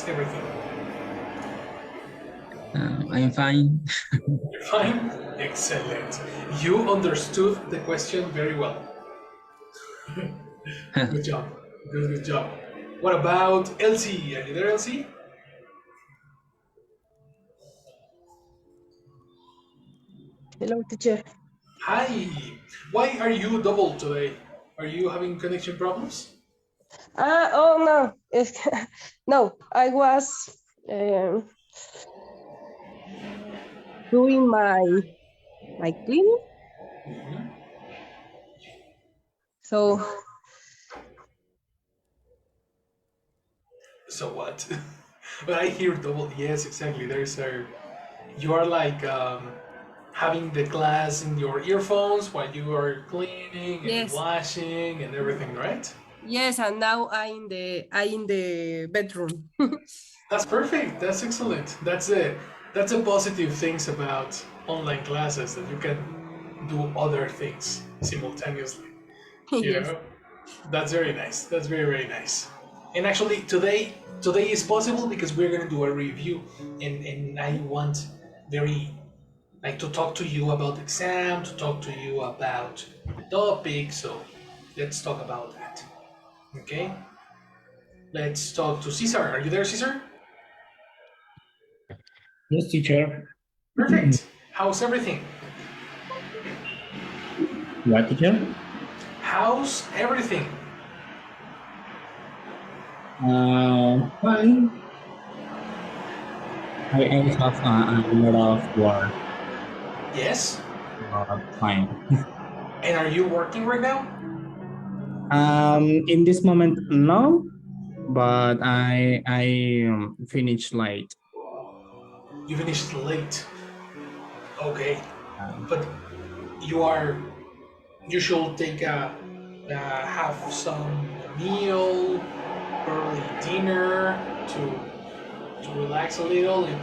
everything? I'm fine. You're fine? Excellent. You understood the question very well. Good job. Good job. What about Elsie? Are you there, Elsie? Hello, teacher. Hi. Why are you double today? Are you having connection problems? Oh no, no, I was um, doing my cleaning, so So what? But I hear double. Yes, exactly. There's a. You are like having the class in your earphones while you are cleaning and yes, washing and everything, right? yes, and now I in the bedroom. That's perfect. That's excellent. That's a positive things about online classes that you can do other things simultaneously. You Yes. know, that's very nice. That's very nice. And actually, today is possible because we're gonna do a review, and I want very like to talk to you about the exam, to talk to you about the topic. So let's talk about that. Okay. Let's talk to Cesar. Are you there, Cesar? Yes, teacher. Perfect. How's everything? What, teacher? How's everything? Fine. I have a lot of work. Yes. Fine. And are you working right now? In this moment, no, but I finished late. You finished late. Okay. Um, But you are. You should take a have some meal, early dinner to relax a little and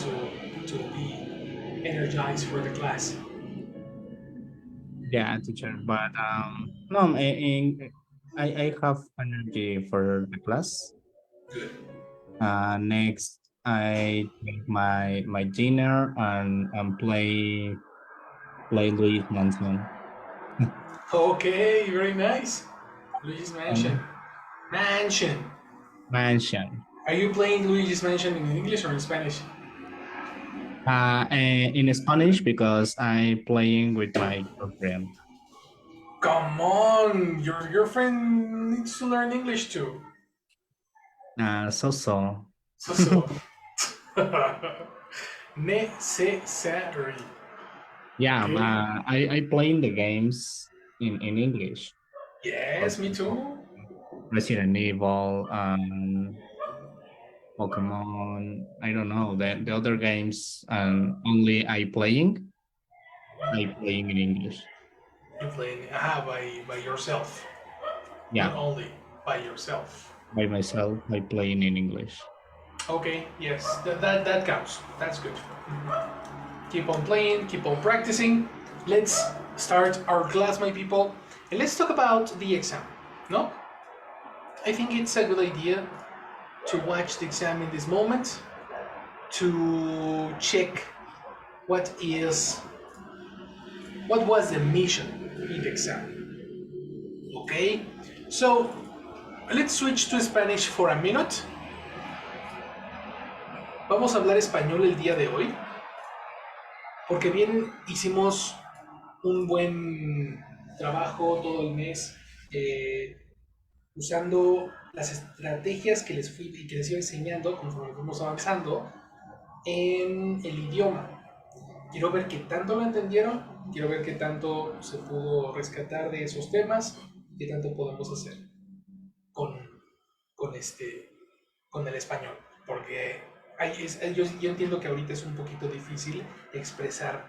to be energized for the class. yeah, teacher. But no, I have energy for the class. Good. Next, I take my dinner and play Luis Mansion. Okay. Very nice. Luigi's Mansion. Um, Mansion. Mansion. Are you playing Luigi's Mansion in English or in Spanish? In Spanish because I playing with my girlfriend. Come on, your girlfriend needs to learn English too. So. So. Necessary. Yeah, Okay. I playing the games in English. For Yes, me example, too. Resident Evil, Pokemon. I don't know the other games. Only I playing in English. You playing by yourself, not Yeah, only by yourself. by myself. I playing in English. Okay, yes, that counts. That's good. Keep on playing, keep on practicing. Let's start our class, my people, and let's talk about the exam. No, I think it's a good idea to watch the exam in this moment to check what is what was the mission in the exam. Okay, so let's switch to Spanish for a minute. Vamos a hablar español el día de hoy porque bien hicimos un buen trabajo todo el mes usando las estrategias que que les iba enseñando conforme fuimos avanzando en el idioma. Quiero ver qué tanto lo entendieron, quiero ver qué tanto se pudo rescatar de esos temas, qué tanto podemos hacer con, con, con el español. Porque yo entiendo que ahorita es un poquito difícil expresar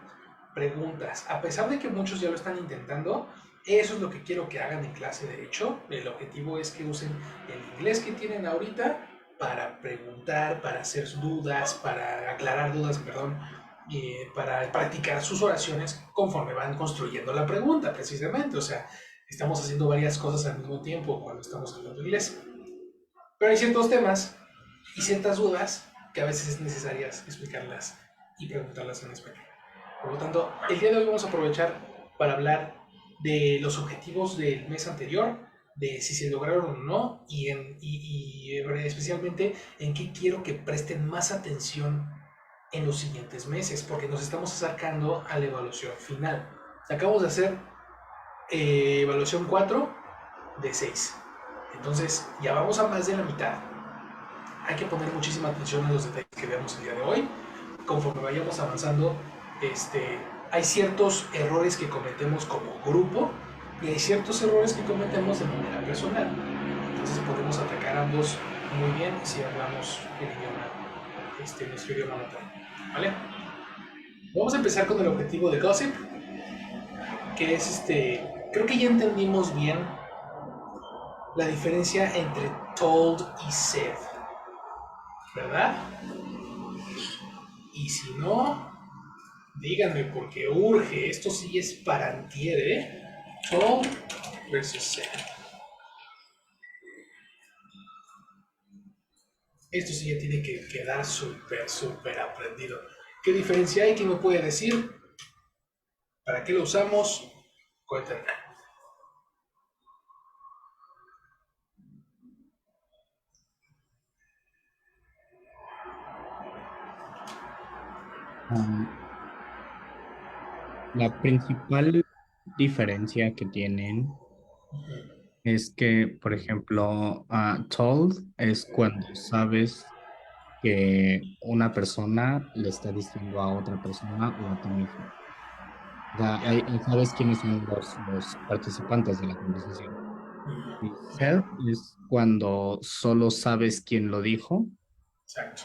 preguntas. A pesar de que muchos ya lo están intentando, eso es lo que quiero que hagan en clase. De hecho, el objetivo es que usen el inglés que tienen ahorita para preguntar, para hacer dudas, para aclarar dudas, perdón, para practicar sus oraciones conforme van construyendo la pregunta, precisamente. O sea, estamos haciendo varias cosas al mismo tiempo cuando estamos hablando inglés. Pero hay ciertos temas y ciertas dudas que a veces es necesarias explicarlas y preguntarlas en español. Por lo tanto, el día de hoy vamos a aprovechar para hablar de los objetivos del mes anterior, de si se lograron o no, y especialmente en qué quiero que presten más atención en los siguientes meses, porque nos estamos acercando a la evaluación final. Acabamos de hacer evaluación 4 de 6. Entonces, ya vamos a más de la mitad. Hay que poner muchísima atención a los detalles que veamos el día de hoy. Conforme vayamos avanzando, hay ciertos errores que cometemos como grupo y hay ciertos errores que cometemos de manera personal. Entonces podemos atacar ambos muy bien si hablamos el idioma, nuestro idioma natal. ¿Vale? Vamos a empezar con el objetivo de Gossip, que es creo que ya entendimos bien la diferencia entre told y said, ¿verdad? Y si no, díganme porque urge. Esto sí es para antier, ¿eh? Told versus said. Esto sí ya tiene que quedar súper aprendido. ¿Qué diferencia hay? ¿Quién me puede decir? ¿Para qué lo usamos? Cuéntenme. La principal diferencia que tienen es que, por ejemplo, told es cuando sabes que una persona le está diciendo a otra persona o a ti mismo. O sea, Ya. ahí sabes quiénes son los participantes de la conversación. Y Ya. said es cuando solo sabes quién lo dijo, Exacto.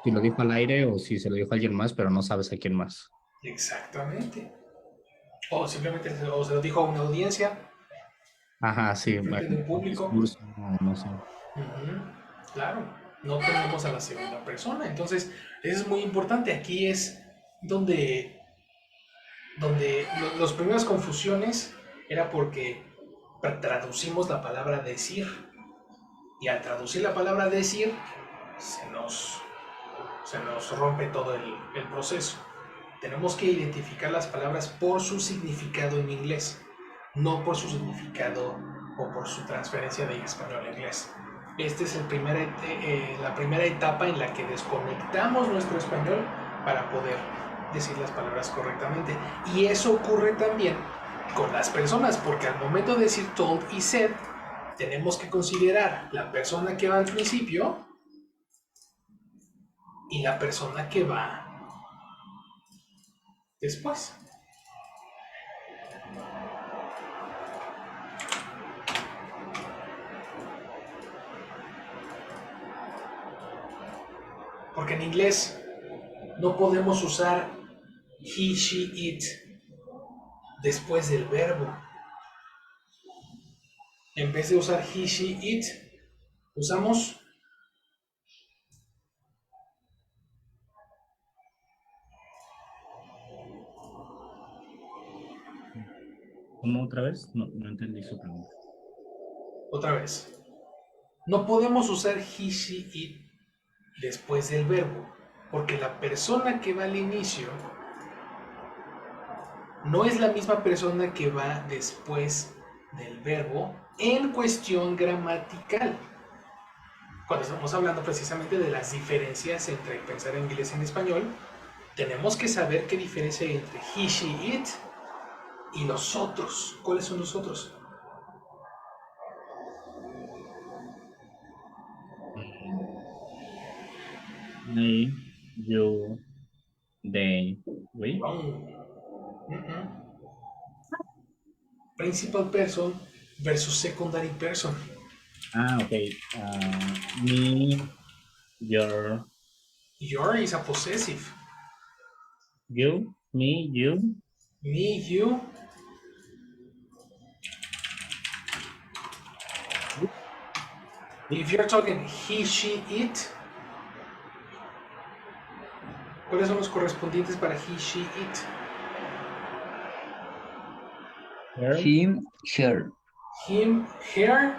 si lo dijo al aire o si se lo dijo a alguien más, pero no sabes a quién más. Exactamente. O simplemente se lo dijo a una audiencia, Ajá, sí, frente de bueno, un un público. discurso, no, no sé. Claro, no tenemos a la segunda persona. Entonces, eso es muy importante. Aquí es donde las primeras confusiones era porque traducimos la palabra decir. Y al traducir la palabra decir, se nos, se nos rompe todo el proceso. Tenemos que identificar las palabras por su significado en inglés, no por su significado o por su transferencia de español a inglés. Esta es la primera etapa en la que desconectamos nuestro español para poder decir las palabras correctamente. Y eso ocurre también con las personas, porque al momento de decir told y said, tenemos que considerar la persona que va al principio y la persona que va después. Porque en inglés no podemos usar he, she, it después del verbo. En vez de usar he, she, it, usamos ¿Cómo otra vez? No, no entendí su pregunta. otra vez. No podemos usar he, she, it después del verbo, porque la persona que va al inicio no es la misma persona que va después del verbo en cuestión gramatical. Cuando estamos hablando precisamente de las diferencias entre pensar en inglés y en español, tenemos que saber qué diferencia hay entre he, she, it y los otros. ¿Cuáles son los otros? Me, you, they, we. Principal person versus secondary person. Ok. Me, your, Your is a possessive. you, me, you. Me, you. If you're talking he, she, it, ¿cuáles son los correspondientes para he, she, it? Her. Him, her. Him, her,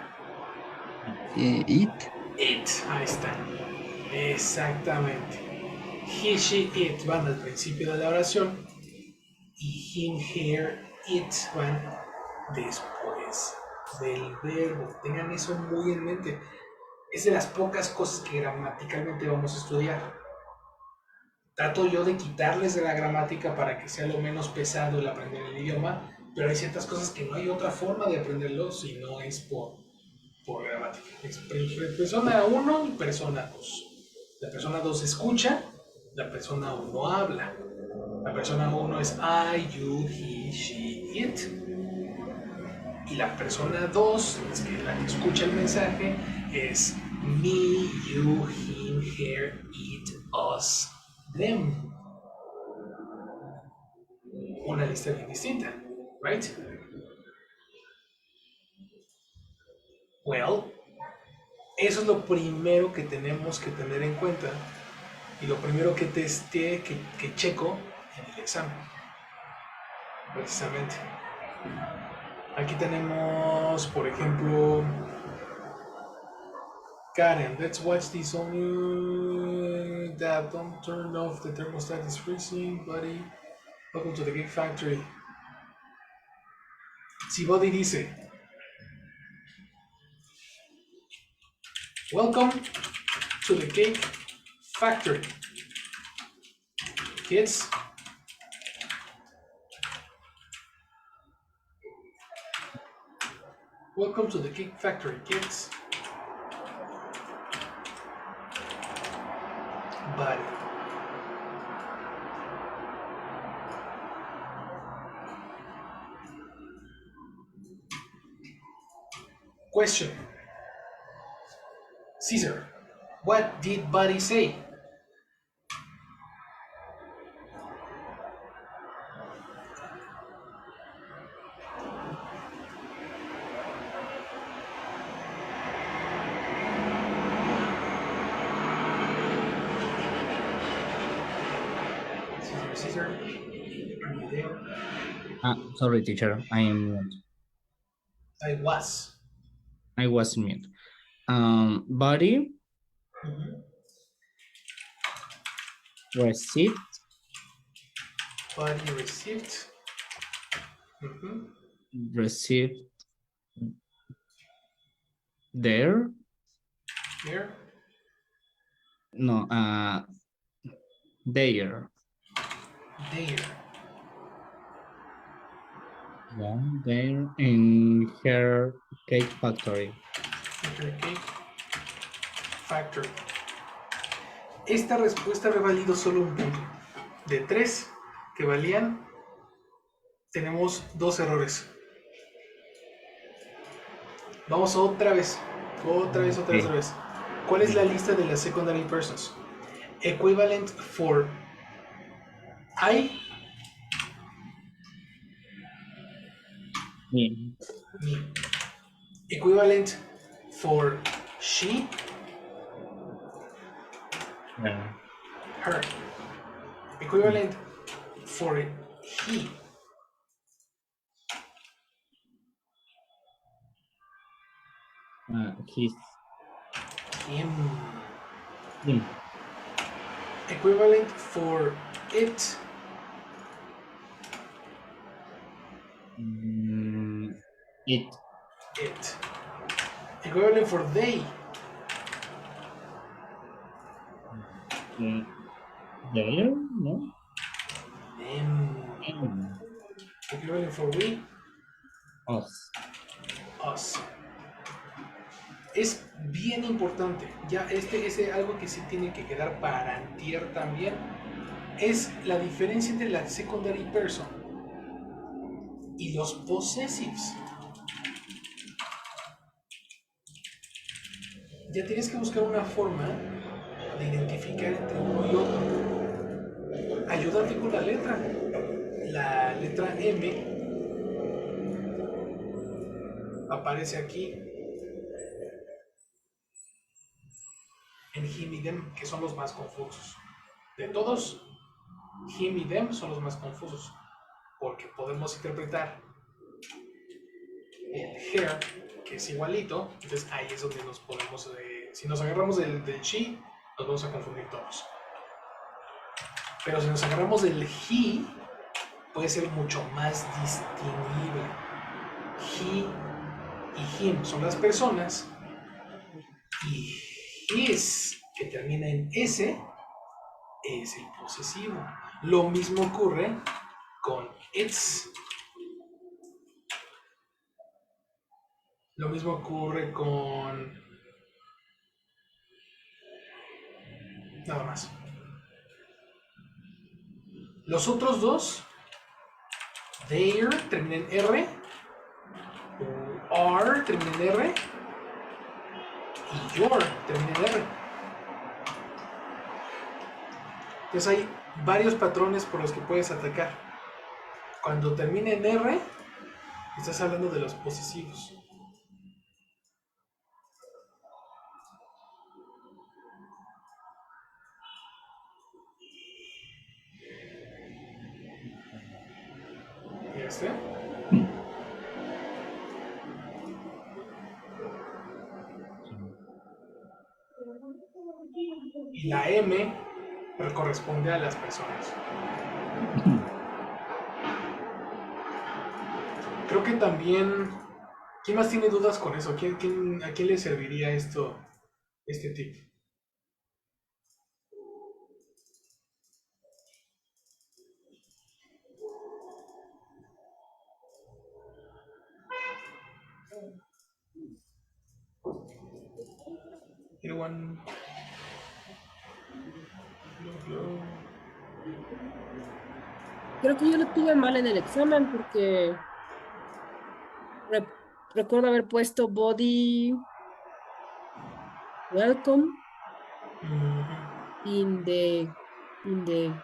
It. it. Ahí está. Exactamente. He, she, it van al principio de la oración y him, her, it van después del verbo. Tengan eso muy en mente. Es de las pocas cosas que gramaticalmente vamos a estudiar. Trato yo de quitarles de la gramática para que sea lo menos pesado el aprender el idioma, pero hay ciertas cosas que no hay otra forma de aprenderlo si no es por gramática. Es persona uno y persona 2. La persona 2 escucha, la persona uno habla. La persona uno es I, you, he, she, it. Y la persona 2, es que la que escucha el mensaje, es me, you, him, her, it, us, them. Una lista bien distinta, right? Well, eso es lo primero que tenemos que tener en cuenta y lo primero que testeé, que checo en el examen. Precisamente. Aquí tenemos, por ejemplo, Karen, let's watch this only. Dad, don't turn off the thermostat, is freezing, buddy. Welcome to the Geek Factory. Si Buddy dice, welcome to the Cake Factory. Kids, welcome to the Cake Factory, kids. Buddy. Question. Caesar, what did Buddy say? Caesar, are you there? Sorry, teacher. I am mute. I was. I was mute. Body received Buddy received. received their Here. no their There. yeah their in her cake factory. Her Cake Factory. Esta respuesta había valido solo un punto. De 3 que valían, tenemos 2 errores. Vamos otra vez. Otra vez. ¿Cuál es la lista de las secondary persons? Equivalent for I, Me. me. Equivalent for she, her. Equivalent for he, His. him. Him. Equivalent for it, It. it. Equivalent for they, There, no? them. Equivalent for we, Us. us. Es bien importante, ya es algo que sí tiene que quedar para antier también, es la diferencia entre la secondary person y los possessives. Ya tienes que buscar una forma de identificar entre uno y otro. Ayúdate con la letra. La letra M aparece aquí en him y them, que son los más confusos. De todos, him y them son los más confusos, porque podemos interpretar el her, que es igualito, entonces ahí es donde nos podemos, si nos agarramos del she, Nos vamos a confundir todos. Pero si nos agarramos del he, puede ser mucho más distinguible. He y him son las personas. Y his, que termina en S, es el posesivo. Lo mismo ocurre con its. Lo mismo ocurre con... nada más. Los otros dos, their termina en R, are termina en R, y your termina en R. Entonces hay varios patrones por los que puedes atacar. Cuando termina en R, estás hablando de los posesivos. ¿Y este? Y la M corresponde a las personas. Creo que también... ¿quién más tiene dudas con eso? ¿A quién le serviría este tip? Anyone? Creo que yo lo tuve mal en el examen porque recuerdo haber puesto body welcome in the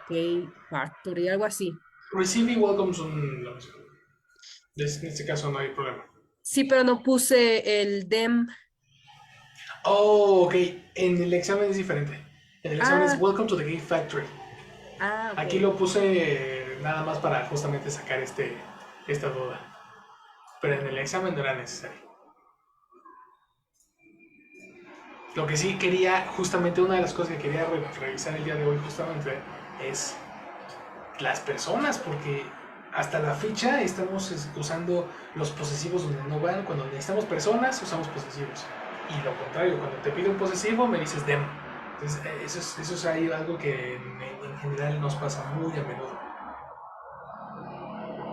gay factory, algo así. Receive y welcome son lo mismo. En este caso no hay problema. Sí, pero no puse el them. Oh, ok. En el examen es diferente. En el examen es Ah. Welcome to the Gay Factory. Ah, ok. Aquí lo puse nada más para justamente sacar esta duda. Pero en el examen no era necesario. Lo que sí quería, justamente una de las cosas que quería revisar el día de hoy justamente es las personas, porque hasta la fecha estamos usando los posesivos donde no van. Cuando necesitamos personas, usamos posesivos. Y lo contrario, cuando te pido un posesivo, me dices them. Entonces, eso es algo que en general nos pasa muy a menudo.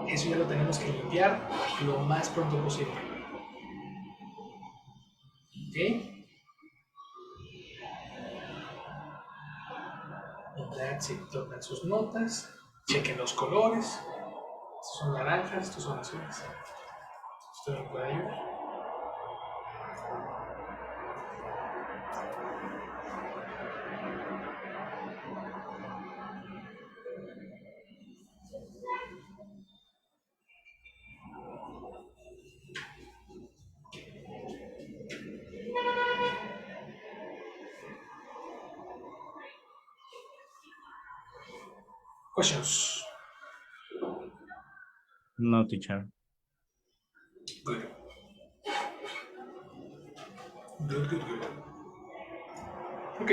Eso ya lo tenemos que limpiar lo más pronto posible. ¿Ok? That's it. Tomen sus notas, chequen los colores. Estos son naranjas, estos son azules. Esto me puede ayudar. Questions. No, teacher. Good. Good. Ok.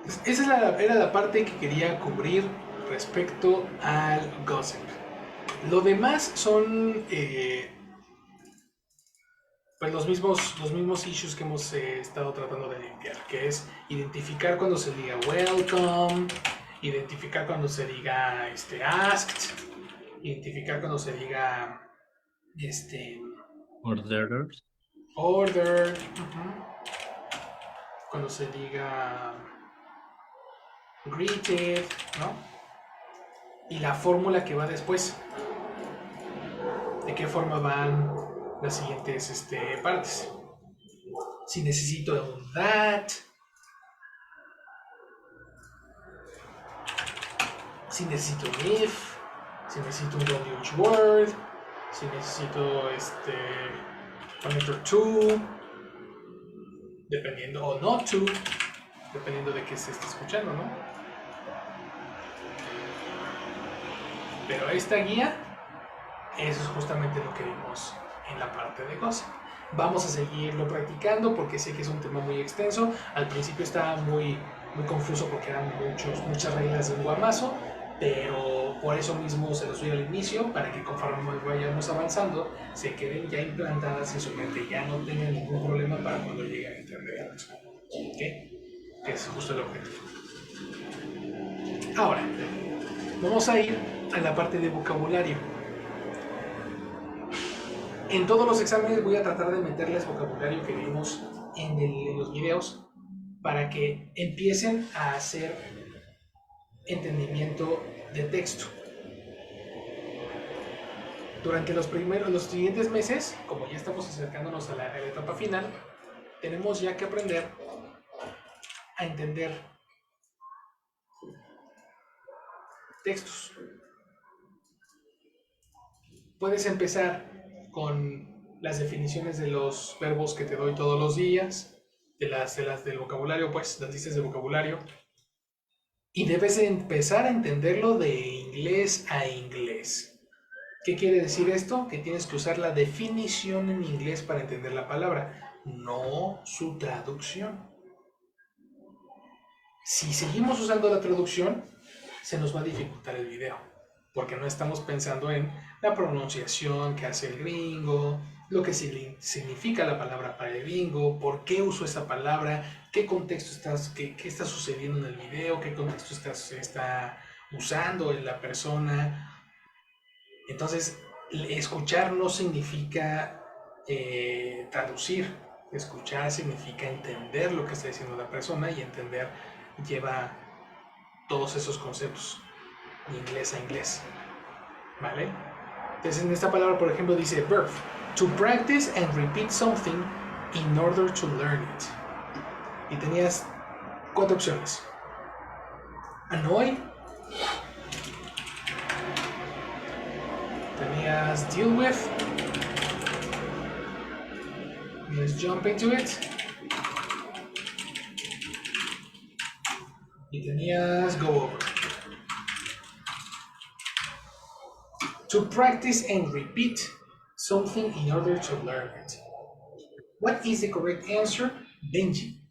Pues esa era la parte que quería cubrir respecto al gossip. Lo demás son pues los mismos issues que hemos estado tratando de limpiar, que es identificar cuando se diga welcome, identificar cuando se diga asked, identificar cuando se diga Orders. order, cuando se diga greeted, ¿no? Y la fórmula que va después. De qué forma van las siguientes partes. Si necesito un that, si necesito un if, si necesito un don't use word, si necesito connector to, dependiendo, o not to, dependiendo de qué se esté escuchando, ¿no? Pero esta guía, eso es justamente lo que vimos en la parte de gossip. Vamos a seguirlo practicando porque sé que es un tema muy extenso. Al principio estaba muy muy confuso porque eran muchas reglas de un guamazo, pero por eso mismo se los doy al inicio, para que conforme vayamos avanzando, se queden ya implantadas en su mente, ya no tengan ningún problema para cuando lleguen a entender eso. ¿Ok? Que es justo el objetivo. Ahora, vamos a ir a la parte de vocabulario. En todos los exámenes voy a tratar de meterles vocabulario que vimos en los videos para que empiecen a hacer entendimiento de texto. Durante los siguientes meses, como ya estamos acercándonos a la etapa final, tenemos ya que aprender a entender textos. Puedes empezar con las definiciones de los verbos que te doy todos los días, de las del vocabulario, pues, las listas de vocabulario. Y debes de empezar a entenderlo de inglés a inglés. ¿Qué quiere decir esto? Que tienes que usar la definición en inglés para entender la palabra, no su traducción. Si seguimos usando la traducción, se nos va a dificultar el video, porque no estamos pensando en la pronunciación que hace el gringo, lo que significa la palabra para el gringo, por qué uso esa palabra, qué contexto qué está sucediendo en el video, qué contexto está usando en la persona. Entonces, escuchar no significa traducir. Escuchar significa entender lo que está diciendo la persona, y entender lleva todos esos conceptos de inglés a inglés. ¿Vale? Entonces, en esta palabra, por ejemplo, dice verb, to practice and repeat something in order to learn it. Y tenías 4 opciones. Annoy. Tenías deal with. Tenías jump into it. Y tenías go over. To practice and repeat something in order to learn it. What is the correct answer, Benji?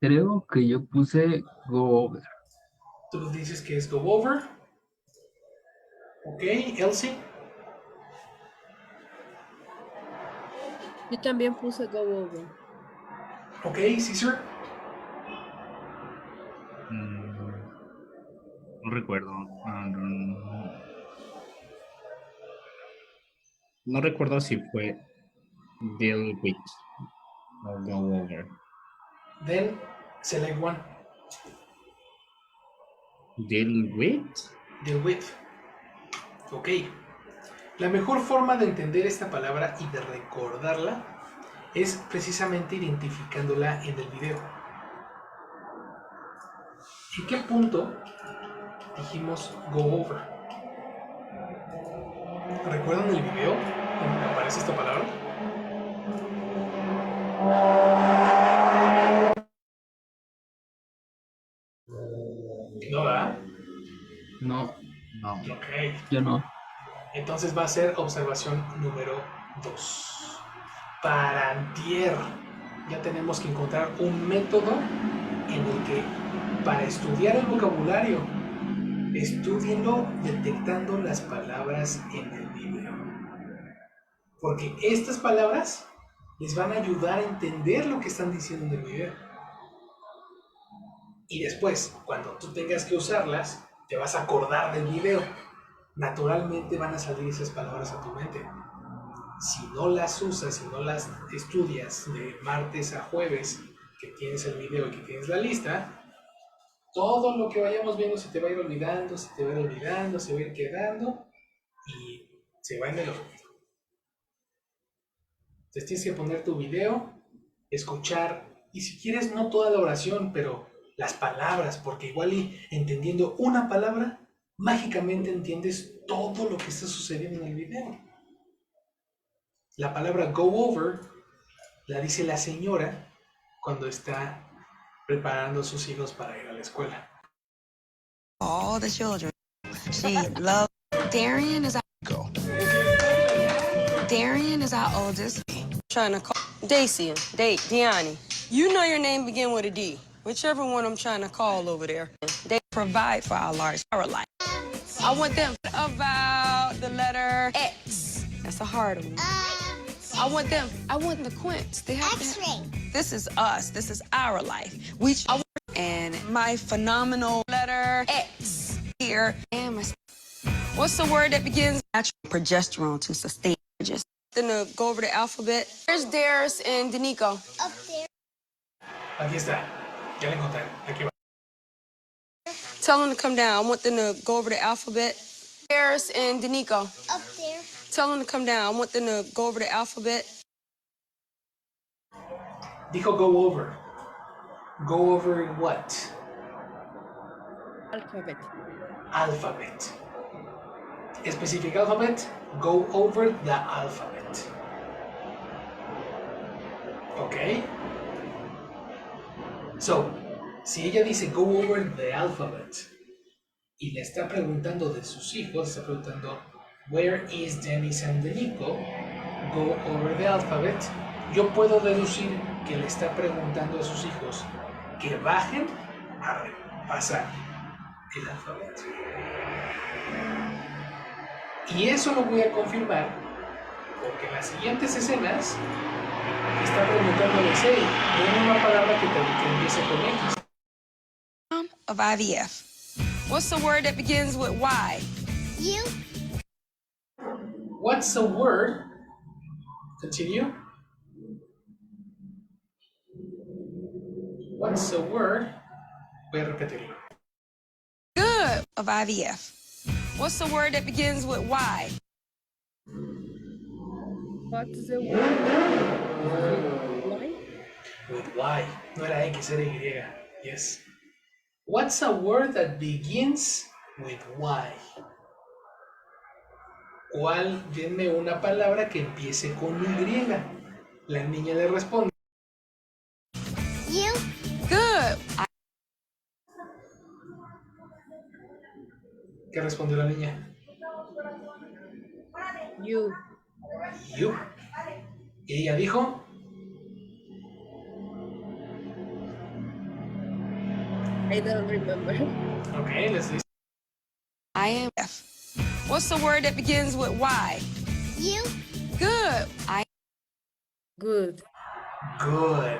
Creo que yo puse go over. Tú dices que es go over. Ok, Elsie. Yo también puse go over. Ok, Caesar. No recuerdo. No recuerdo si fue deal with o go over. Then select one. Deal with. Deal with. Ok. La mejor forma de entender esta palabra y de recordarla es precisamente identificándola en el video. ¿En qué punto dijimos go over? ¿Recuerdan el video donde aparece esta palabra? ¿No, verdad? No, No. Ok. yo no. Entonces va a ser observación número 2. Para antier ya tenemos que encontrar un método en el que, para estudiar el vocabulario, estúdienlo detectando las palabras en el video. Porque estas palabras les van a ayudar a entender lo que están diciendo en el video. Y después, cuando tú tengas que usarlas, te vas a acordar del video. Naturalmente van a salir esas palabras a tu mente. Si no las usas, si no las estudias de martes a jueves, que tienes el video y que tienes la lista, todo lo que vayamos viendo se te va a ir olvidando, se te va a ir olvidando, se va a ir quedando y se va en el olvido. Entonces tienes que poner tu video, escuchar, y si quieres no toda la oración, pero las palabras, porque igual y entendiendo una palabra, mágicamente entiendes todo lo que está sucediendo en el video. La palabra go over la dice la señora cuando está preparando a sus hijos para ir a la escuela. All the children. She loves Darian is our Darian is our oldest. Trying to call Daisy, Deani. You know your name begin with a D. Whichever one I'm trying to call over there. They provide for our life. I want them about the letter X. That's a hard one. I want the quints. They have X-ray. This is us. This is our life. And my phenomenal letter X here. And what's the word that begins with natural progesterone to sustain? Just then go over the alphabet. There's Darius and Danico. Up there. Aquí está. Ya la encontré. Aquí va. Tell them to come down. I want them to go over the alphabet. Darius and Danico. Up there. Tell them to come down. I want them to go over the alphabet. Dijo go over. Go over what? Alphabet. Alphabet. Specific alphabet. Go over the alphabet. Okay. So, si ella dice go over the alphabet y le está preguntando de sus hijos, está preguntando where is Dennis and Danico, go over the alphabet, yo puedo deducir que le está preguntando a sus hijos que bajen a repasar el alfabeto. Y eso lo voy a confirmar porque en las siguientes escenas está preguntándoles, hey, dime una palabra que empiece con X. Of IVF. What's the word that begins with Y? You. What's a word? Continue. What's a word? Voy a repetirlo. Good. Of IVF. What's the word that begins with Y? What's the word? Why? With Y. No era X, era Y. Yes. What's a word that begins with Y? ¿Cuál? Denme una palabra que empiece con Y. La niña le responde. You. Good. ¿Qué respondió la niña? You. You. Y ella dijo. I don't remember. Okay, let's listen. I am F. What's the word that begins with Y? You. Good. Good. Good.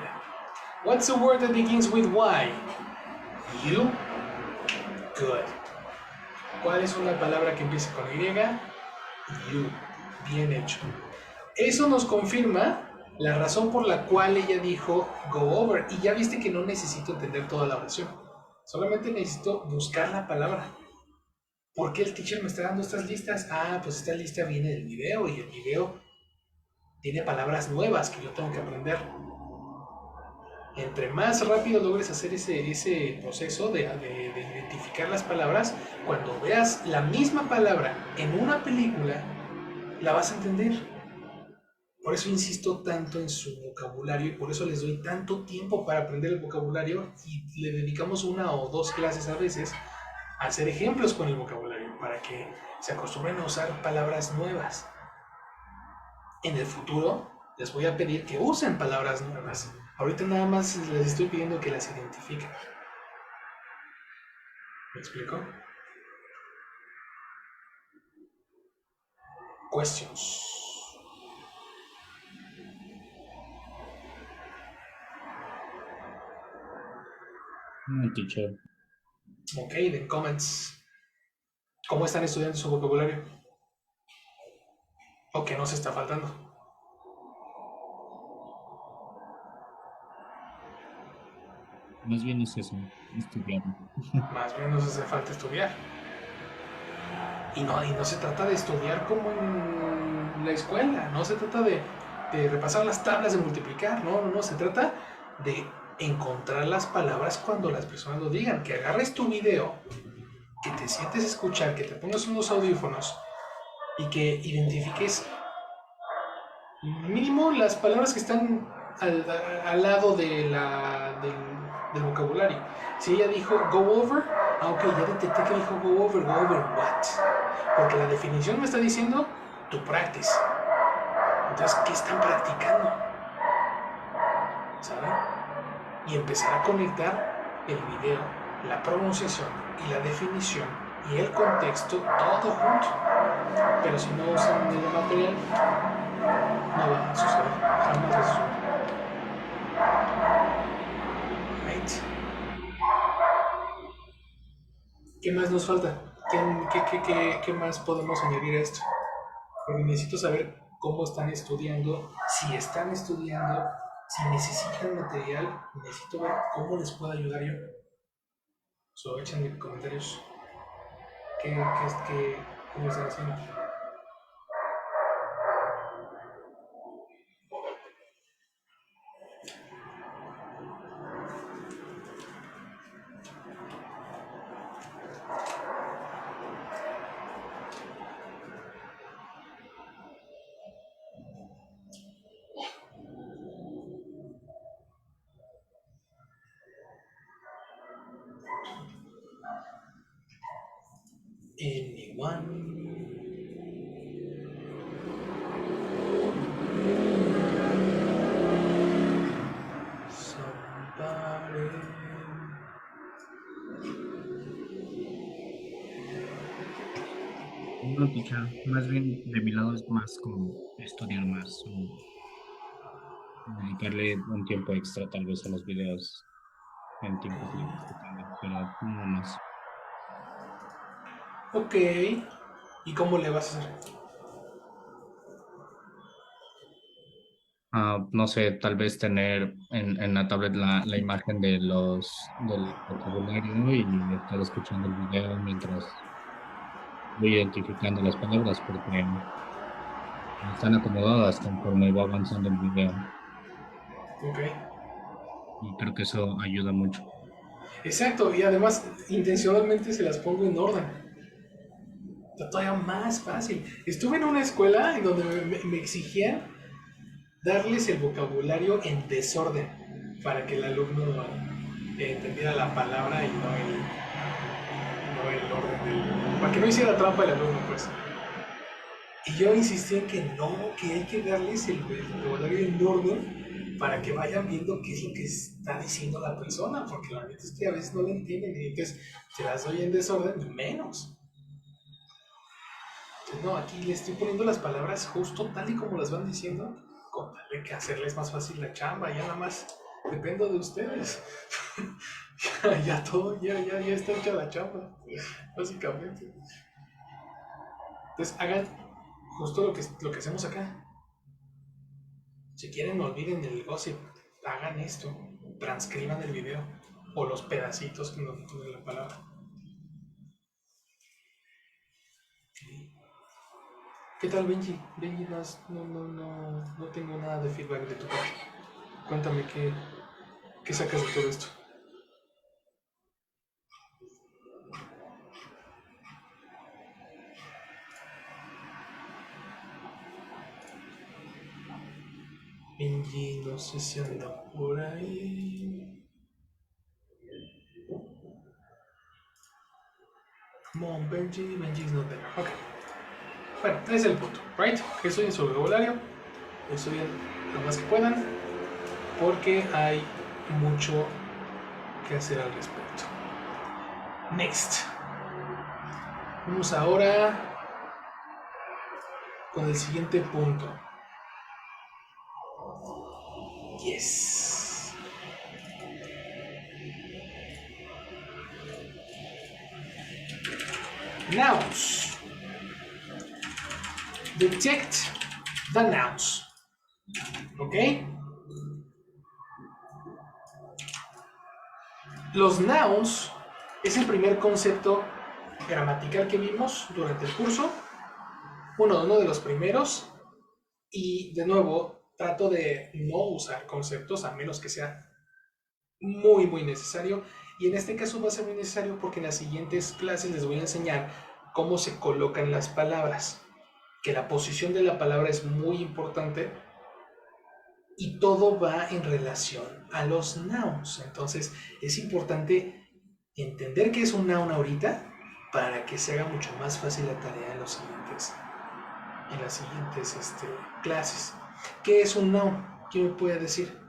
What's a word that begins with Y? You. Good. ¿Cuál es una palabra que empieza con Y? You. Bien hecho. Eso nos confirma la razón por la cual ella dijo go over. Y ya viste que no necesito entender toda la oración. Solamente necesito buscar la palabra. ¿Por qué el teacher me está dando estas listas? Ah, pues esta lista viene del video y el video tiene palabras nuevas que yo tengo que aprender. Entre más rápido logres hacer ese proceso de identificar las palabras, cuando veas la misma palabra en una película, la vas a entender. Por eso insisto tanto en su vocabulario y por eso les doy tanto tiempo para aprender el vocabulario y le dedicamos 1 o 2 clases a veces a hacer ejemplos con el vocabulario para que se acostumbren a usar palabras nuevas. En el futuro les voy a pedir que usen palabras nuevas. Ahorita nada más les estoy pidiendo que las identifiquen. ¿Me explico? Questions. No, teacher. Ok, then comments. ¿Cómo están estudiando su vocabulario? ¿O qué nos está faltando? Más bien es eso, estudiar. Más bien nos hace falta estudiar. Y no se trata de estudiar como en la escuela. No se trata de repasar las tablas de multiplicar. No. Se trata de encontrar las palabras cuando las personas lo digan. Que agarres tu video, que te sientes a escuchar, que te pongas unos audífonos y que identifiques mínimo las palabras que están al lado del vocabulario. Si ella dijo go over, ok, ya detecté que dijo go over what? Porque la definición me está diciendo tu practice. Entonces, ¿qué están practicando? ¿Saben? y empezar a conectar el video, la pronunciación y la definición y el contexto todo junto. Pero si no usan el material, no va a suceder, jamás va a suceder. Right. ¿Qué más nos falta? ¿Qué más podemos añadir a esto? Porque necesito saber cómo están estudiando, si están estudiando, si necesitan material, necesito ver cómo les puedo ayudar yo. So, échenme comentarios. ¿Cómo están haciendo? Anyone? Somebody? No, teacher, más bien de mi lado es más como estudiar más o dedicarle un tiempo extra tal vez a los videos en tiempos libres que tenga, pero no más. Ok. ¿Y cómo le vas a hacer? No sé, tal vez tener en la tablet la imagen del vocabulario y estar escuchando el video mientras voy identificando las palabras porque están acomodadas conforme va avanzando el video Ok. y creo que eso ayuda mucho. Exacto, y además intencionalmente se las pongo en orden. Está todavía más fácil. Estuve en una escuela en donde me exigían darles el vocabulario en desorden para que el alumno entendiera la palabra y no el orden para que no hiciera trampa el alumno, pues. Y yo insistí en que no, que hay que darles el vocabulario en orden para que vayan viendo qué es lo que está diciendo la persona, porque la neta es que a veces no lo entienden y entonces se las doy en desorden, menos. Entonces, no, aquí le estoy poniendo las palabras justo tal y como las van diciendo, con tal de que hacerles más fácil la chamba, ya nada más dependo de ustedes. ya todo, ya está hecha la chamba, básicamente. Entonces hagan justo lo que hacemos acá. Si quieren, no olviden el gossip, hagan esto, transcriban el video o los pedacitos que nos de la palabra. ¿Qué tal, Benji? Benji, no tengo nada de feedback de tu parte. Cuéntame qué sacas de todo esto. Benji, no sé si anda por ahí. Come on, Benji. Benji's not there. Ok. Bueno, ese es el punto, right? Estudien su vocabulario, estudien lo más que puedan, porque hay mucho que hacer al respecto. Next. Vamos ahora con el siguiente punto. Yes. Nouns. Detect the nouns. ¿Ok? Los nouns es el primer concepto gramatical que vimos durante el curso. Uno de los primeros. Y de nuevo, trato de no usar conceptos a menos que sea muy, muy necesario. Y en este caso va a ser muy necesario porque en las siguientes clases les voy a enseñar cómo se colocan las palabras. Que la posición de la palabra es muy importante y todo va en relación a los nouns. Entonces es importante entender qué es un noun ahorita para que se haga mucho más fácil la tarea en las siguientes clases. ¿Qué es un noun? ¿Quién me puede decir?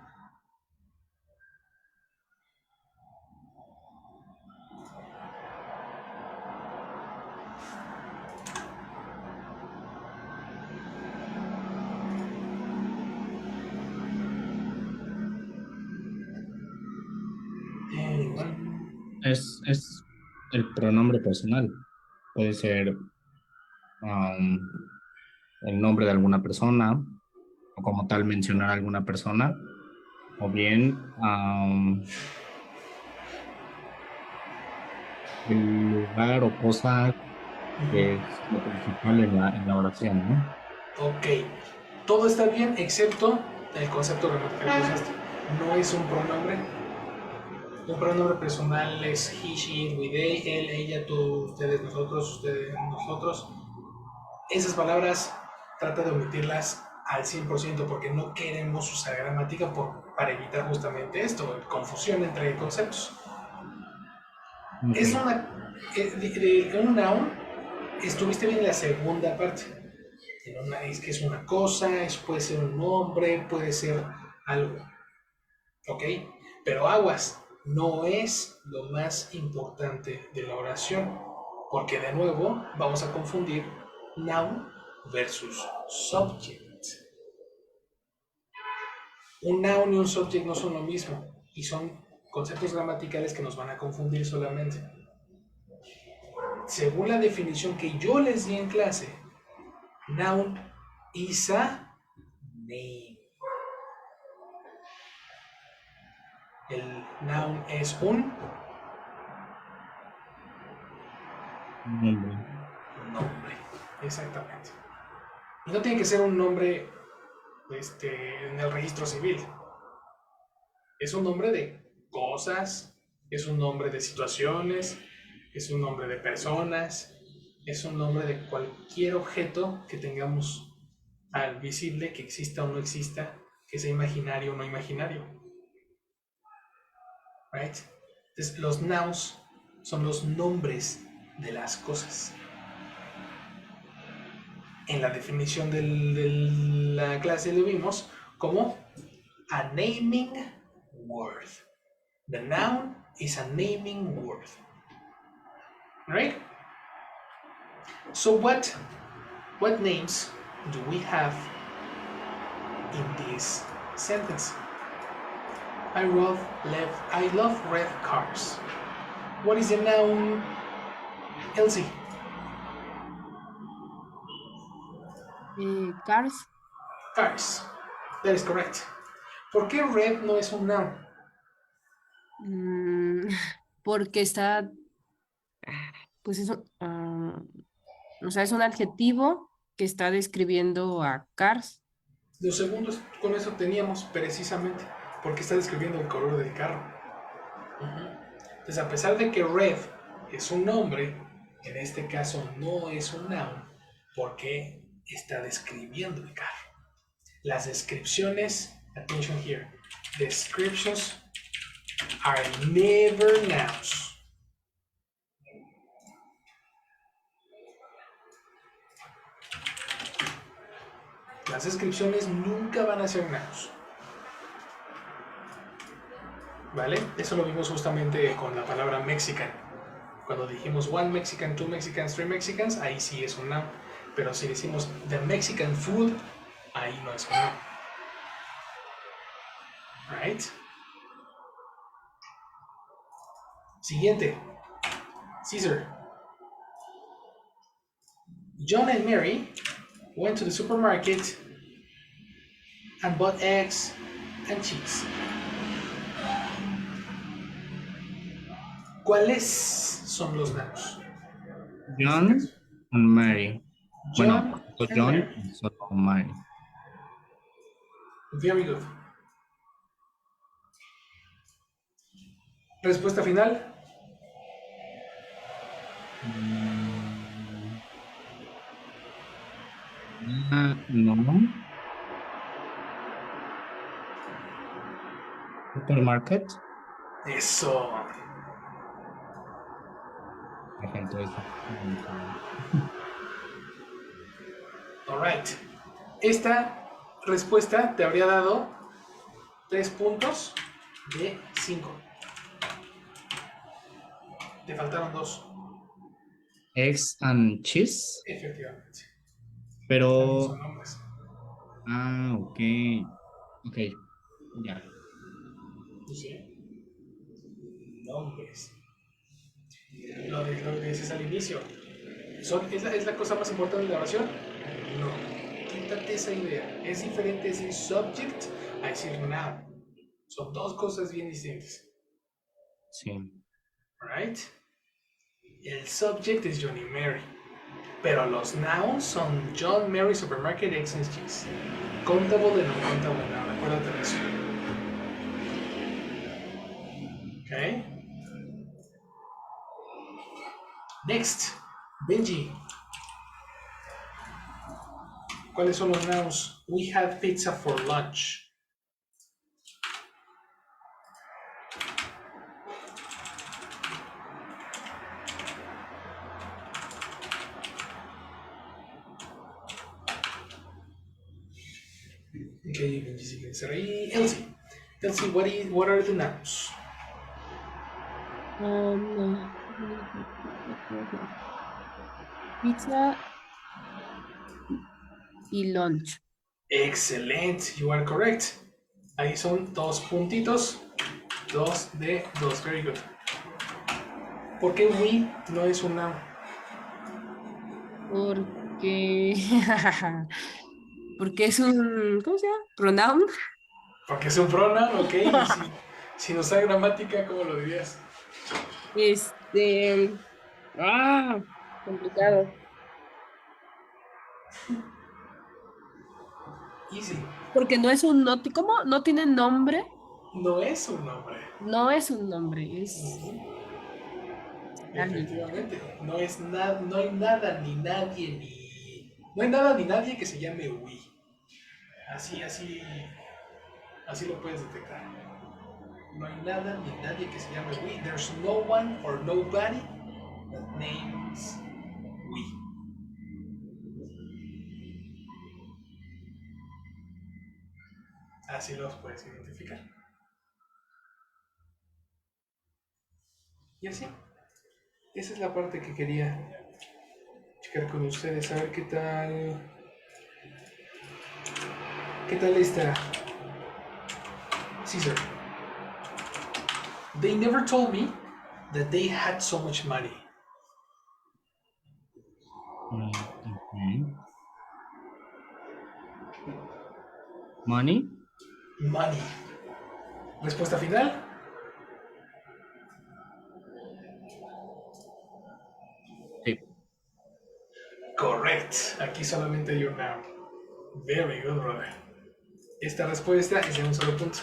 es el pronombre personal. Puede ser um, el nombre de alguna persona, o como tal mencionar a alguna persona, o bien el lugar o cosa que es lo principal en la oración, ¿no? Ok, todo está bien excepto el concepto gramatical que usaste. No es un pronombre. Un pronombre personal es he, she, it, we, they, él, ella, tú, ustedes, nosotros. Esas palabras trata de omitirlas al 100% porque no queremos usar gramática para evitar justamente esto, confusión entre conceptos. Ok. Es de un noun, estuviste bien en la segunda parte. Es que es una cosa, puede ser un nombre, puede ser algo. ¿Ok? Pero aguas, no es lo más importante de la oración, porque de nuevo vamos a confundir noun versus subject. Un noun y un subject no son lo mismo y son conceptos gramaticales que nos van a confundir solamente. Según la definición que yo les di en clase, noun is a name. El noun es un Nombre. nombre. Exactamente. Y no tiene que ser un nombre en el registro civil. Es un nombre de cosas, es un nombre de situaciones, es un nombre de personas, es un nombre de cualquier objeto que tengamos al visible, que exista o no exista, que sea imaginario o no imaginario. Right? Entonces, los nouns son los nombres de las cosas. En la definición de la clase lo vimos como a naming word. The noun is a naming word. Right? So what names do we have in this sentence? I love red cars. What is the noun, Elsie? Cars. Cars. That is correct. ¿Por qué red no es un noun? Mm, porque está, pues eso, o sea, es un adjetivo que está describiendo a Cars. 2 segundos con eso teníamos precisamente porque está describiendo el color del carro. Entonces, a pesar de que red es un nombre, en este caso no es un noun porque está describiendo el carro. Las descripciones, attention here, descriptions are never nouns. Las descripciones nunca van a ser nouns. ¿Vale? Eso lo vimos justamente con la palabra Mexican. Cuando dijimos one Mexican, two Mexicans, three Mexicans, ahí sí es un noun. Pero si decimos the Mexican food, ahí no es un noun. Right? Siguiente. Caesar. John and Mary went to the supermarket and bought eggs and cheese. ¿Cuáles son los nouns? John and Mary. Bueno, John solo and John Mary. y solo Mary. Very good. Respuesta final. No. Supermarket. Eso. La gente eso. Alright. Esta respuesta te habría dado 3 puntos de 5. Te faltaron 2. Eggs and cheese. Efectivamente. También Pero. son nombres. Ok. Ok. Ya. Sí. Nombres. Lo dices al inicio. ¿Es la cosa más importante de la oración? No. Quítate esa idea. Es diferente decir subject a decir noun. Son dos cosas bien distintas. Sí. Right? El subject es Johnny Mary. Pero los nouns son John Mary Supermarket Eggs and Cheese. Countable de no countable noun. Acuérdate de eso. Okay. Next. Benji. ¿Cuáles son los nouns? We had pizza for lunch. Okay, Benji sigue de ser ahí. Elsie. Elsie, what are the nouns? Pizza y lunch. Excellent, you are correct. Ahí son 2 puntitos. 2 de 2, very good. ¿Por qué we no es un noun? Porque... Porque es un... ¿Cómo se llama? Pronoun. Porque es un pronoun, ok. Y si no sabe gramática, ¿cómo lo dirías? Complicado. Easy. Porque no es un... ¿Cómo? ¿No tiene nombre? No es un nombre. No es un nombre, es... Efectivamente. No hay nada ni nadie ni... No hay nada ni nadie que se llame we. Así lo puedes detectar. No hay nada ni nadie que se llame we. There's no one or nobody that names we. Así los puedes identificar. Y así. Esa es la parte que quería checar con ustedes. A ver qué tal. ¿Qué tal está? Caesar. They never told me that they had so much money. Okay. Money. Money. Respuesta final. Sí. Correct. Aquí solamente hay un noun. Very good, brother. Esta respuesta es de un solo punto.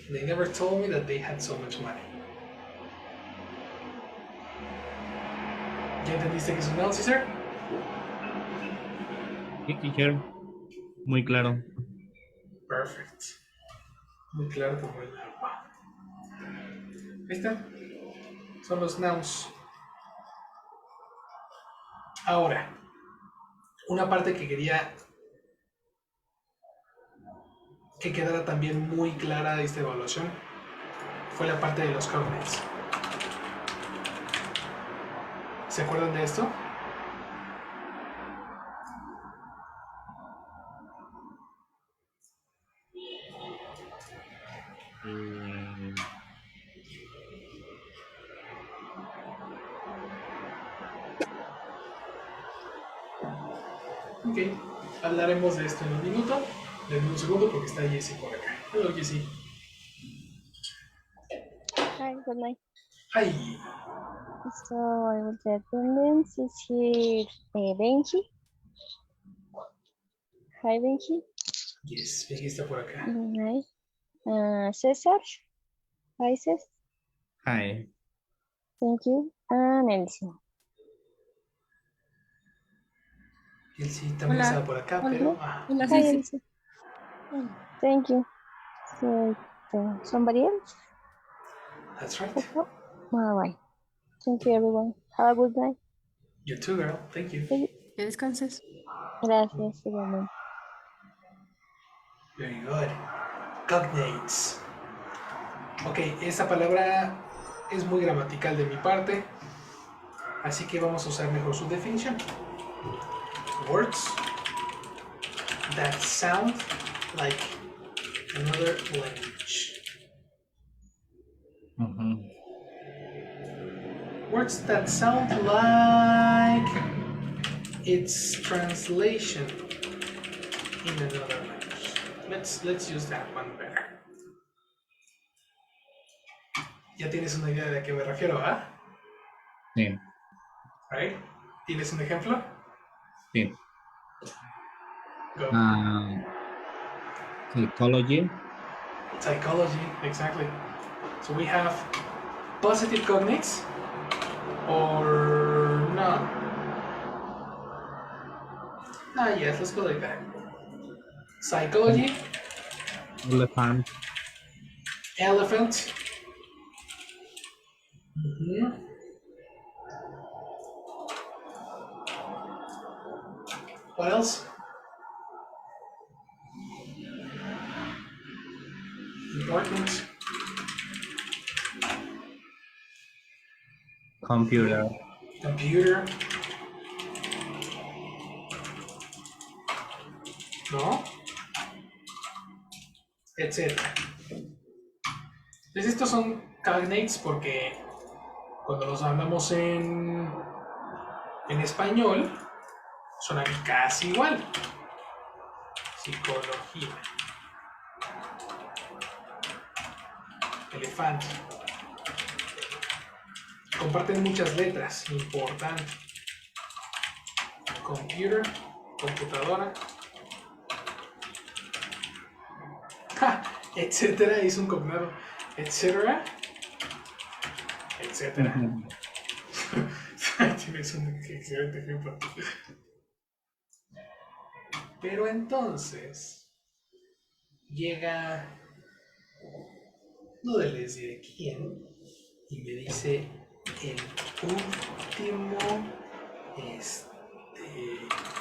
They never told me that they had so much money. ¿Ya entendiste que es un noun, César? Sí, teacher. Muy claro. Perfect. Muy claro como el agua. Ahí está. Son los nouns. Ahora, una parte que quería que quedara también muy clara de esta evaluación fue la parte de los cognates. ¿Se acuerdan de esto? Ok, hablaremos de esto en un minuto. Denme un segundo porque está Jessie por acá. Hello, Jessie. Hi, good night. Hi. So I will the attendance is here Benji. Hi Benji. Yes, Benji está por acá. Hi. Cesar. Hi Cesar. Hi. Thank you. And Elsie. Elsie también Hola. estaba por acá, Hola. pero... Hola, Hi sí. Elsie. Thank you. So somebody else? That's right. All right. Thank you everyone. Have a good night. You too, girl. Thank you. Que descanses. Gracias igualmente. Very good. Cognates. Ok, esta palabra es muy gramatical de mi parte, así que vamos a usar mejor su definición. Words that sound like another language. Words that sound like its translation in another language. Let's use that one better. Ya tienes una idea de a qué me refiero, ¿ah? Sí, Right? ¿Tienes un ejemplo? sí. Go. Psychology, Psychology, exactly. So we have positive cognates or none. Yes, let's go like that. Psychology, elephant, elephant. Mhm. What else? Important. computer, Computer. ¿No? Etcétera. Entonces estos son cognates porque cuando los hablamos en español suenan casi igual. Psicología. Elefante. Comparten muchas letras, importante. Computer, computadora. Ja, etcétera, es un combinado. Etcétera. Etcétera. Tienes un excelente ejemplo. Pero entonces llega, no les diré quién, y me dice el último,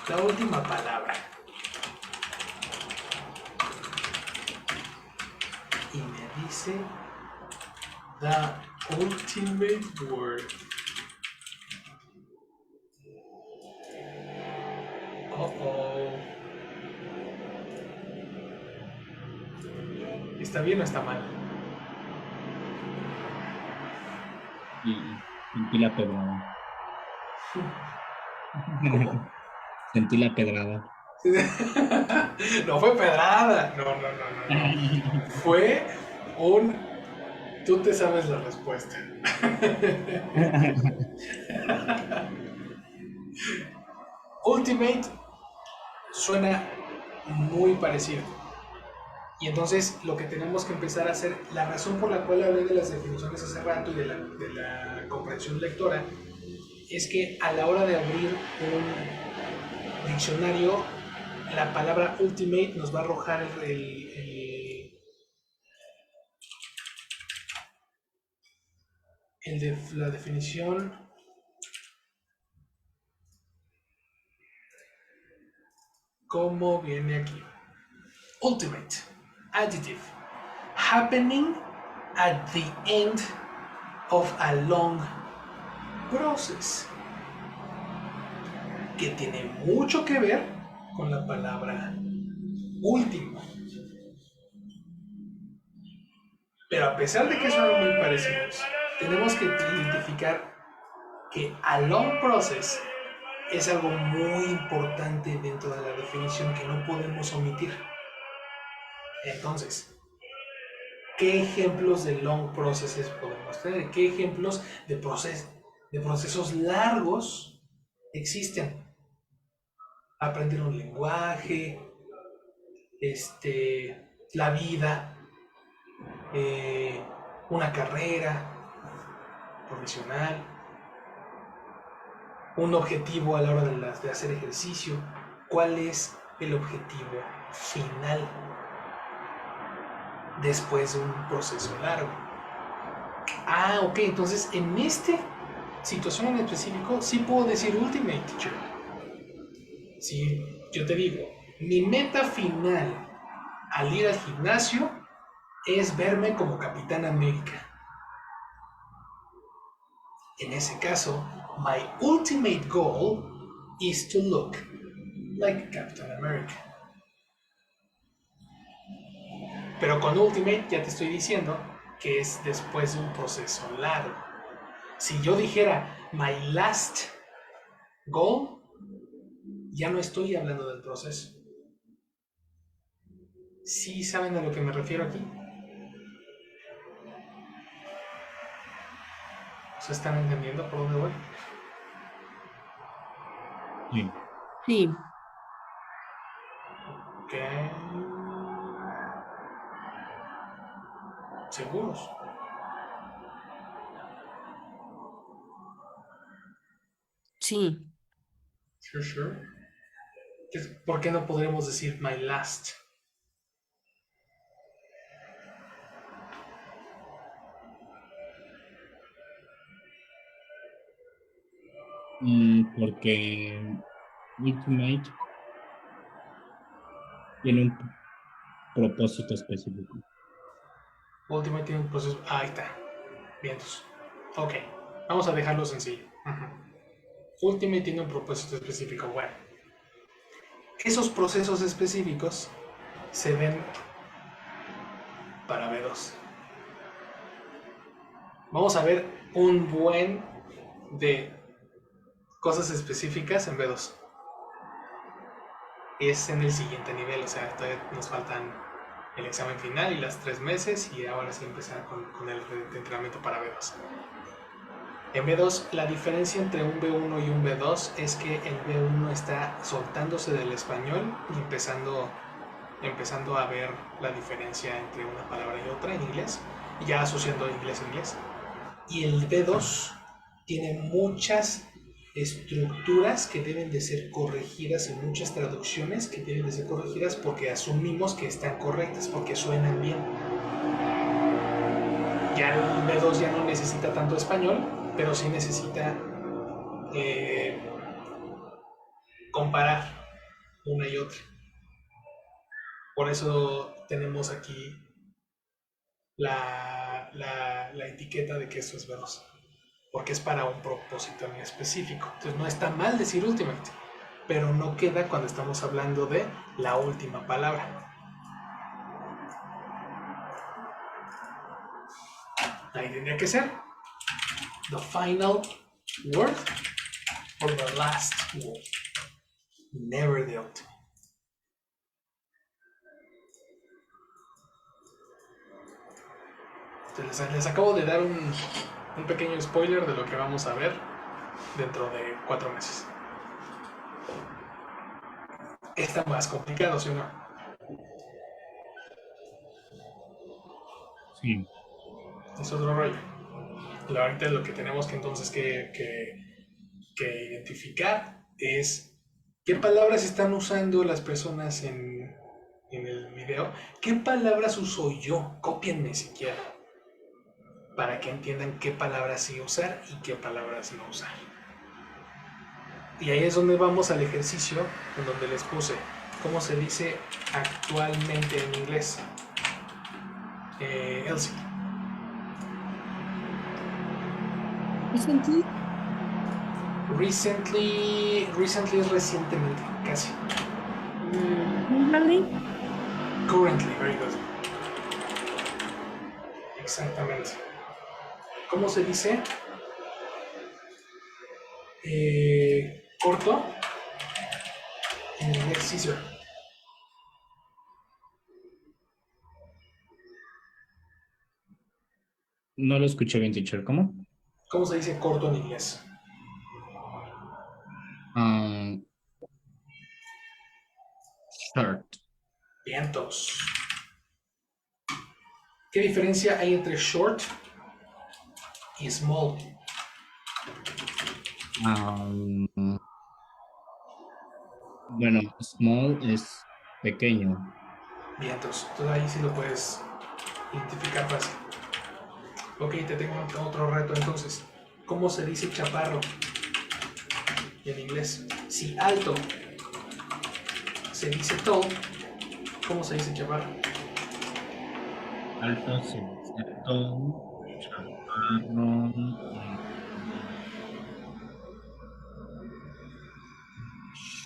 la última palabra. Y me dice the ultimate word. Uh-oh. ¿Está bien o está mal? y sentí la pedrada. ¿Cómo? Sentí la pedrada. No fue pedrada. No. Fue un... Tú te sabes la respuesta. Ultimate suena muy parecido. Y entonces lo que tenemos que empezar a hacer, la razón por la cual hablé de las definiciones hace rato y de la comprensión lectora, es que a la hora de abrir un diccionario, la palabra ultimate nos va a arrojar la definición. ¿Cómo viene aquí? Ultimate, adjective, happening at the end of a long process, que tiene mucho que ver con la palabra último. Pero a pesar de que son muy parecidos, tenemos que identificar que a long process es algo muy importante dentro de la definición que no podemos omitir. Entonces, ¿qué ejemplos de long processes podemos tener? ¿Qué ejemplos de procesos largos existen? Aprender un lenguaje, la vida, una carrera profesional, un objetivo a la hora de hacer ejercicio. ¿Cuál es el objetivo final después de un proceso largo? Ok, entonces en esta situación en específico sí puedo decir ultimate, teacher. Si yo te digo, mi meta final al ir al gimnasio es verme como Capitán América. En ese caso, my ultimate goal is to look like Captain America. Pero con ultimate ya te estoy diciendo que es después de un proceso largo. Si yo dijera my last goal, ya no estoy hablando del proceso. ¿Sí saben a lo que me refiero aquí? ¿Se están entendiendo por dónde voy? Sí. Sí, Ok. ¿Seguros? sí. Sure. ¿Por qué no podremos decir my last? Porque Ultimate tiene un propósito específico. Ultimate tiene un proceso. Ahí está. Vientos. Ok. Vamos a dejarlo sencillo. Ultimate tiene un propósito específico. Bueno. Esos procesos específicos se ven para B2. Vamos a ver un buen de cosas específicas en B2. Es en el siguiente nivel, o sea, todavía nos faltan el examen final y las 3 meses y ahora sí empezar con el entrenamiento para B2. En B2 la diferencia entre un B1 y un B2 es que el B1 está soltándose del español y empezando a ver la diferencia entre una palabra y otra en inglés, ya asociando inglés a inglés. Y el B2 tiene muchas estructuras que deben de ser corregidas y muchas traducciones que deben de ser corregidas porque asumimos que están correctas, porque suenan bien. Ya el B2 ya no necesita tanto español, pero sí necesita comparar una y otra. Por eso tenemos aquí la etiqueta de que esto es B2. Porque es para un propósito en específico. Entonces no está mal decir ultimate, pero no queda cuando estamos hablando de la última palabra. Ahí tendría que ser the final word or the last word. Never the ultimate. Entonces les acabo de dar un pequeño spoiler de lo que vamos a ver dentro de 4 meses. Está más complicado, ¿sí o no? Sí. Es otro rollo. Ahorita lo que tenemos que entonces que identificar es qué palabras están usando las personas en el video. ¿Qué palabras uso yo? Cópienme siquiera. Para que entiendan qué palabras sí usar y qué palabras no usar. Y ahí es donde vamos al ejercicio en donde les puse cómo se dice actualmente en inglés. Elsie. Recently. Recently es recientemente, casi. Currently. Currently, very good. Exactamente. ¿Cómo se dice? Corto. En inglés, scissor. No lo escuché bien, teacher. ¿Cómo? ¿Cómo se dice corto en inglés? Short. Vientos. ¿Qué diferencia hay entre short y small? Bueno, small es pequeño. Vientos. Entonces ahí sí lo puedes identificar fácil. Ok, te tengo otro reto entonces. ¿Cómo se dice chaparro en inglés? Si alto se dice tall, ¿cómo se dice chaparro? Alto, tall, chaparro,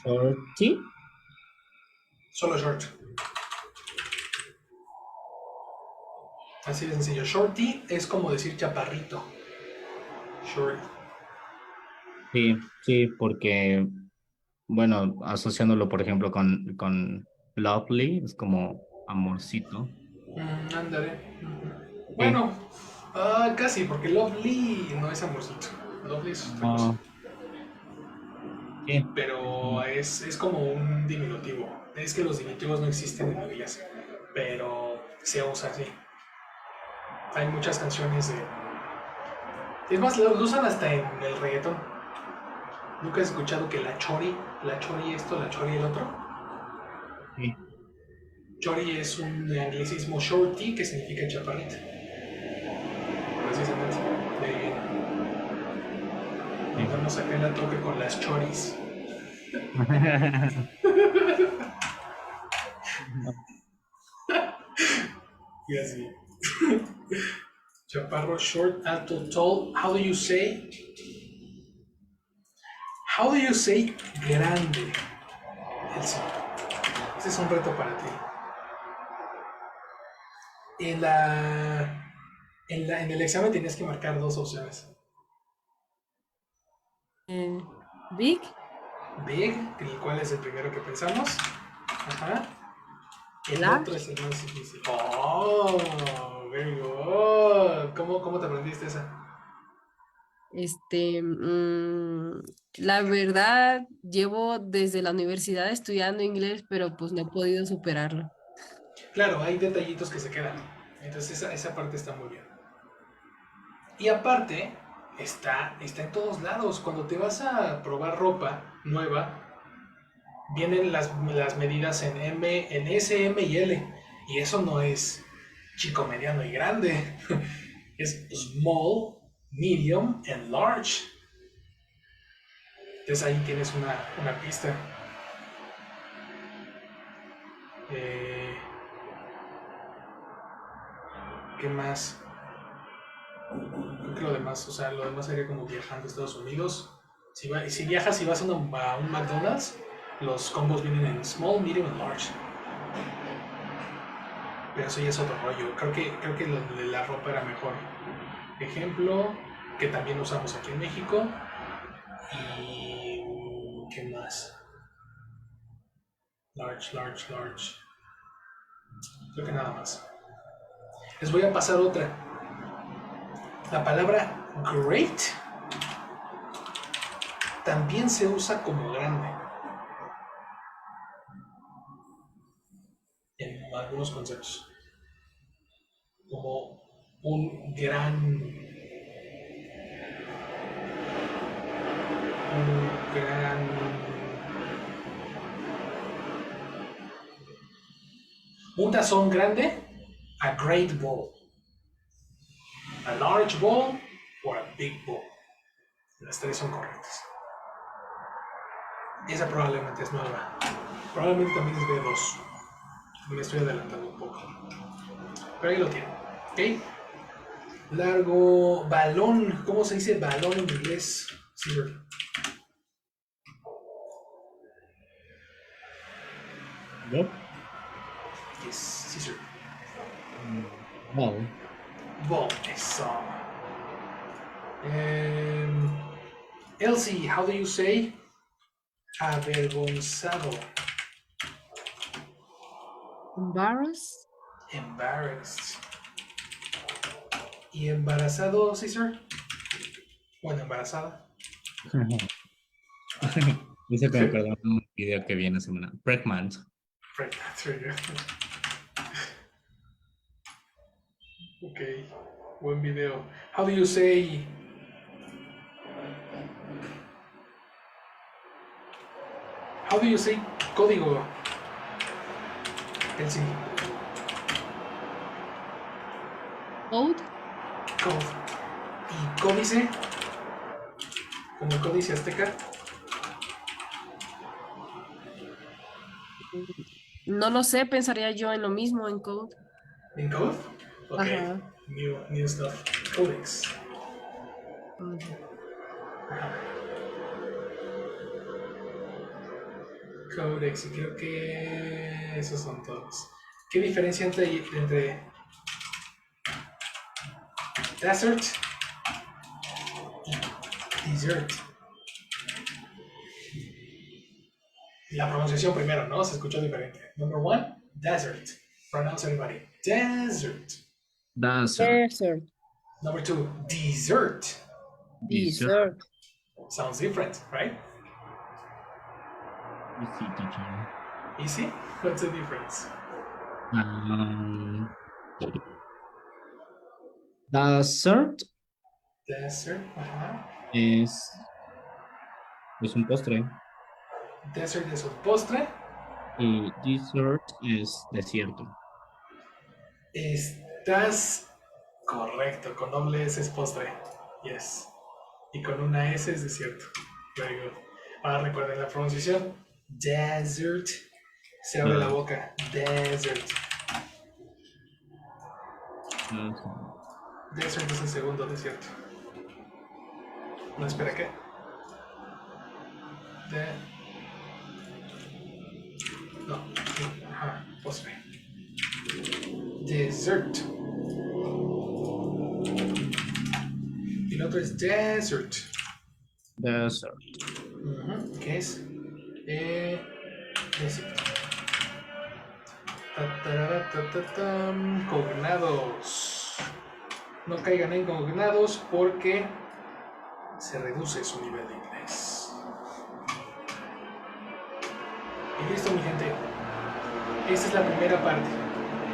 shorty. Solo short. Así de sencillo. Shorty es como decir chaparrito. Short. Sí, porque, bueno, asociándolo, por ejemplo, con lovely, es como amorcito. Ándale. Sí, Bueno, casi, porque Lovely no es amorcito. Lovely es otra cosa. no, sí. Pero es como un diminutivo. Es que los diminutivos no existen en inglés, pero se usa así. Hay muchas canciones de... Es más, lo usan hasta en el reggaetón. ¿Nunca has escuchado que la chori esto, la chori el otro? Sí. Chori es un anglicismo shorty que significa chaparrita. Precisamente. De ahí viene. Sí. Vamos acá en la toque con las choris. Y así. Chaparro, short, alto, tall. How do you say? How do you say grande? Elsie. Este es un reto para ti. En el examen tenías que marcar dos opciones. Big, Big, el cual es el primero que pensamos. Ajá. El large. otro es el más difícil. Oh, very good. ¿Cómo te aprendiste esa? La verdad, llevo desde la universidad estudiando inglés, pero pues no he podido superarlo. Claro, hay detallitos que se quedan. Entonces esa parte está muy bien. Y aparte, está en todos lados. Cuando te vas a probar ropa nueva, vienen las medidas en M, en S, M y L. Y eso no es chico, mediano y grande. Es small, medium and large. Entonces ahí tienes una pista. ¿Qué más? Creo que lo demás, o sea, lo demás sería como viajando a Estados Unidos. Si viajas y vas a un McDonald's, los combos vienen en small, medium and large. Pero eso ya es otro rollo. Creo que lo de la ropa era mejor. Ejemplo, que también usamos aquí en México. Y... ¿qué más? Large, large, large. Creo que nada más. Les voy a pasar otra. La palabra great también se usa como grande en algunos conceptos. Como un gran... Un tazón grande, a great bowl. A large bowl or a big bowl. Las tres son correctas. Esa probablemente es nueva. Probablemente también es B2. Me estoy adelantando un poco. Pero ahí lo tienen. ¿Ok? Largo balón. ¿Cómo se dice balón en inglés? Silver. ¿Yo? Yes, Caesar. Ball. Ball. Eso. Elsie, how do you say avergonzado? Embarrassed. Embarrassed. ¿Y embarazado, Caesar? Bueno, embarazada. Dice que me acordé de un video que vi en la semana. Pregnant. Ok, buen video. How do you say código? Elsie. Code. Code. ¿Y códice? Como códice azteca. No lo sé, pensaría yo en lo mismo en code. ¿En code? Ok. Ajá. New stuff. Codex. Codex, y creo que esos son todos. ¿Qué diferencia entre desert y Desert. La pronunciación primero, ¿no? Se escuchó diferente. Number 1, desert. Pronounce everybody. Desert. Desert. Desert. Number 2, dessert. Dessert. Sounds different, right? Easy, teacher. Easy? What's the difference? Dessert Desert. es un postre Desert es un postre. y dessert es desierto. Estás correcto. Con doble S es postre. Yes. Y con una S es desierto. Very good. Ahora recuerden la pronunciación. Desert. Se abre la boca. Desert. Desert es el segundo desierto. No, espera, ¿qué? No. Ajá, postre. Dessert. Y el otro es desert. Desert. ¿Qué es? Desierto. Cognados. No caigan en cognados porque se reduce su nivel de inglés. Y listo, mi gente. Esta es la primera parte.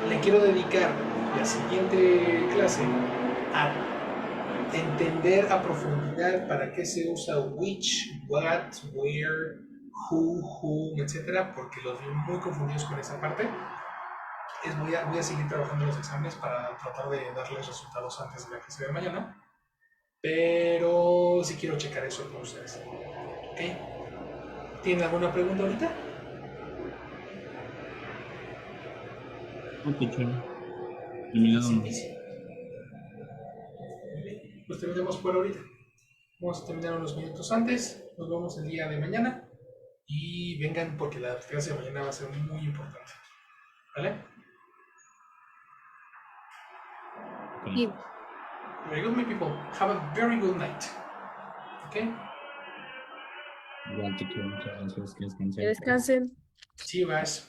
Le quiero dedicar la siguiente clase a entender a profundidad para qué se usa which, what, where, who, whom, etcétera, porque los vi muy confundidos con esa parte. Voy a seguir trabajando en los exámenes para tratar de darles resultados antes de la clase de mañana. Pero sí quiero checar eso con ustedes. ¿Ok? ¿Tienen alguna pregunta ahorita? No, teacher. Terminado. Sí. Muy bien. Pues terminamos por ahorita. Vamos a terminar unos minutos antes. Nos vemos el día de mañana. Y vengan porque la clase de mañana va a ser muy importante. ¿Vale? Sí. Very good, my people. Have a very good night. Okay? Igual, teacher. Muchas gracias. Que descansen. Que descansen. See you guys.